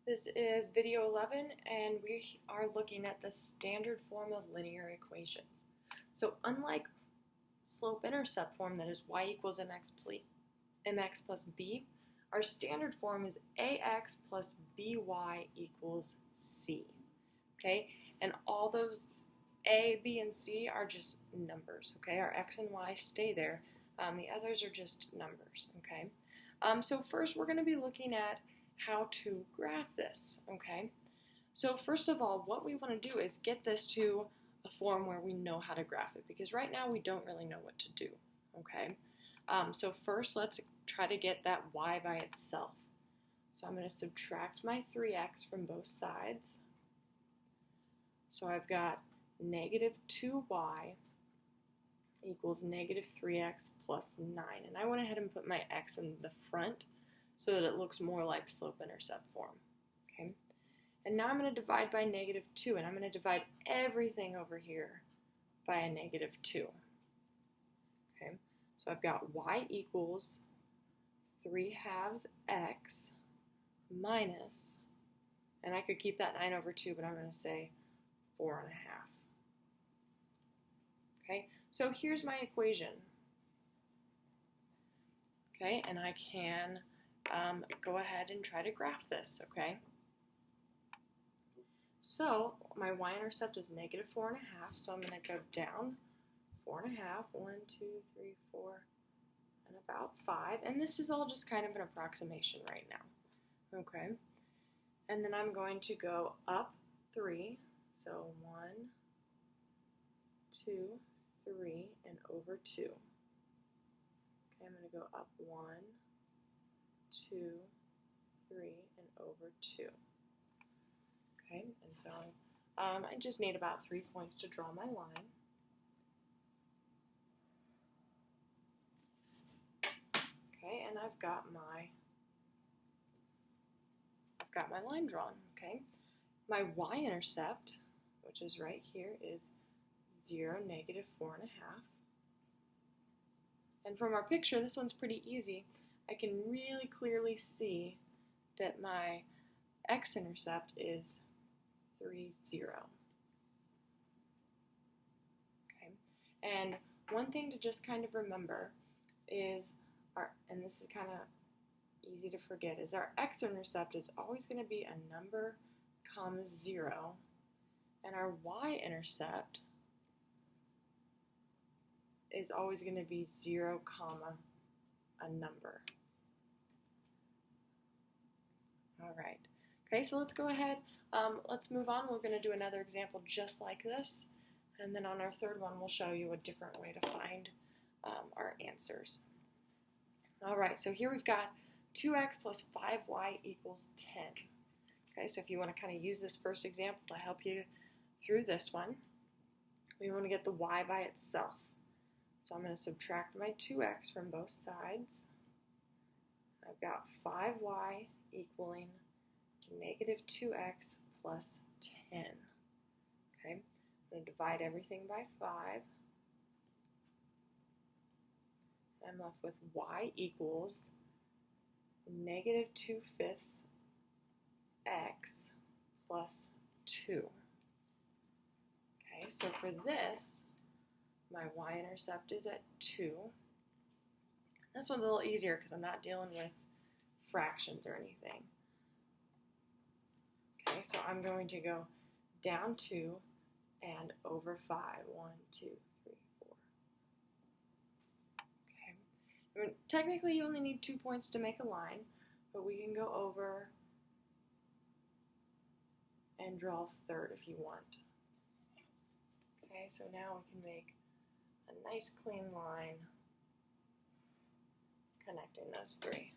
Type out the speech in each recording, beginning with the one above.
This is video 11, and we are looking at the standard form of linear equations. So unlike slope-intercept form, that is y equals mx plus b, our standard form is ax plus by equals c. Okay, and all those a, b, and c are just numbers. Okay, our x and y stay there. The others are just numbers. Okay, so first we're going to be looking at how to graph this. Okay, so first of all, what we want to do is get this to a form where we know how to graph it, because right now we don't really know what to do. Okay, so first let's try to get that y by itself. So I'm going to subtract my 3x from both sides. So I've got negative 2y equals negative 3x plus 9. And I went ahead and put my x in the front so that it looks more like slope-intercept form. Okay. And now I'm going to divide by negative 2, and I'm going to divide everything over here by a negative 2. Okay. So I've got y equals 3/2 x minus, and I could keep that 9 over 2, but I'm going to say 4.5. Okay, so here's my equation. Okay, and I can go ahead and try to graph this. Okay, so my y-intercept is negative 4.5, so I'm going to go down 4.5, 1, 2, 3, 4, and about 5, and this is all just kind of an approximation right now. Okay, and then I'm going to go up 3, so 1, 2, 3, and over 2. Okay, I'm going to go up 1, 2, 3, and over 2. Okay, and so I just need about 3 points to draw my line. Okay, and I've got my line drawn. Okay, my y-intercept, which is right here, is 0, negative 4.5. And from our picture, this one's pretty easy. I can really clearly see that my x-intercept is 3, 0. Okay, and one thing to just kind of remember is and this is kind of easy to forget, is our x-intercept is always going to be a number, comma, 0, and our y-intercept is always going to be 0, comma, a number. All right. Okay, so let's go ahead. Let's move on. We're going to do another example just like this, and then on our third one, we'll show you a different way to find our answers. All right, so here we've got 2x plus 5y equals 10. Okay, so if you want to kind of use this first example to help you through this one, we want to get the y by itself. So I'm going to subtract my 2x from both sides. I've got 5y equaling negative 2x plus 10. Okay, I'm going to divide everything by 5. I'm left with y equals negative 2/5 x plus 2. Okay, so for this, my y-intercept is at 2. This one's a little easier because I'm not dealing with fractions or anything. Okay, so I'm going to go down 2 and over 5. 1, 2, 3, 4. Okay. I mean, technically you only need 2 points to make a line, but we can go over and draw a third if you want. Okay, so now we can make a nice clean line connecting those 3.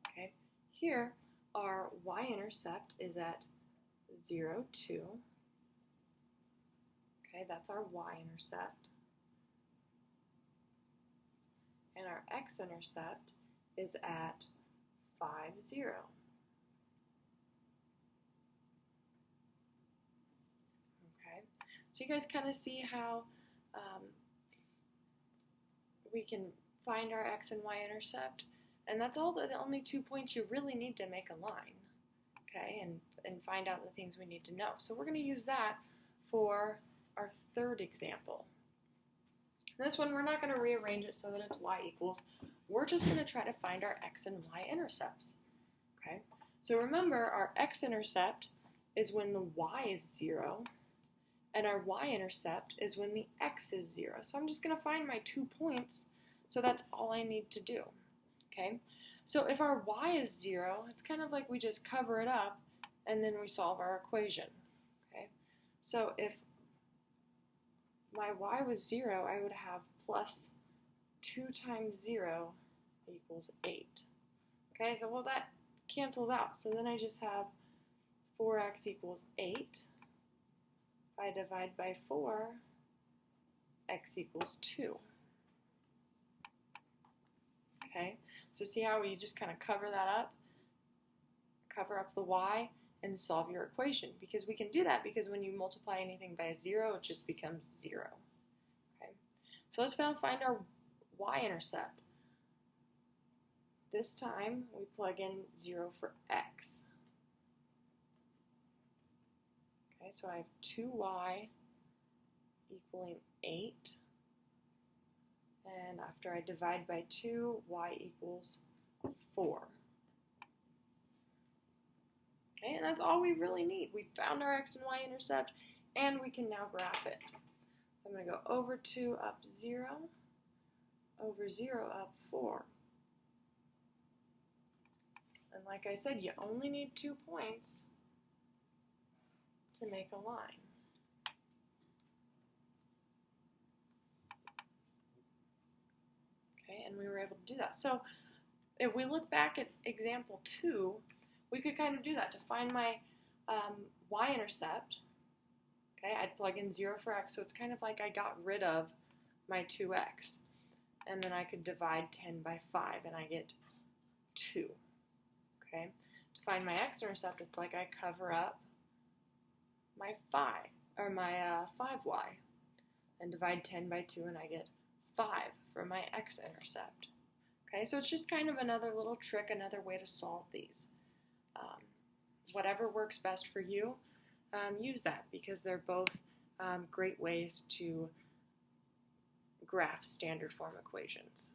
Okay, here our y-intercept is at 0, 2. Okay, that's our y-intercept. And our x-intercept is at 5, 0. Okay, so you guys kind of see how we can find our x and y-intercept. And that's all the only 2 points you really need to make a line, okay, and find out the things we need to know. So we're going to use that for our third example. This one, we're not going to rearrange it so that it's y equals. We're just going to try to find our x and y intercepts, okay? So remember, our x-intercept is when the y is 0, and our y-intercept is when the x is 0. So I'm just going to find my 2 points, so that's all I need to do, okay? So if our y is 0, it's kind of like we just cover it up, and then we solve our equation, okay? So if my y was 0, I would have plus 2 times 0 equals 8. Okay, so well, that cancels out. So then I just have 4x equals 8. If I divide by 4, x equals 2. Okay, so see how you just kind of cover that up? Cover up the y and solve your equation, because we can do that because when you multiply anything by a 0, it just becomes 0. Okay, so let's now find our y-intercept. This time we plug in 0 for x. Okay, so I have 2y equaling 8. And after I divide by 2, y equals 4. Okay, and that's all we really need. We found our x and y intercept, and we can now graph it. So I'm going to go over 2, up 0, over 0, up 4. And like I said, you only need 2 points to make a line. Okay, and we were able to do that. So if we look back at example 2, we could kind of do that. To find my y-intercept, okay, I'd plug in 0 for x, so it's kind of like I got rid of my 2x. And then I could divide 10 by 5, and I get 2. Okay, to find my x-intercept, it's like I cover up my 5y, and divide 10 by 2, and I get 5 for my x-intercept. Okay, so it's just kind of another little trick, another way to solve these. Whatever works best for you, use that, because they're both great ways to graph standard form equations.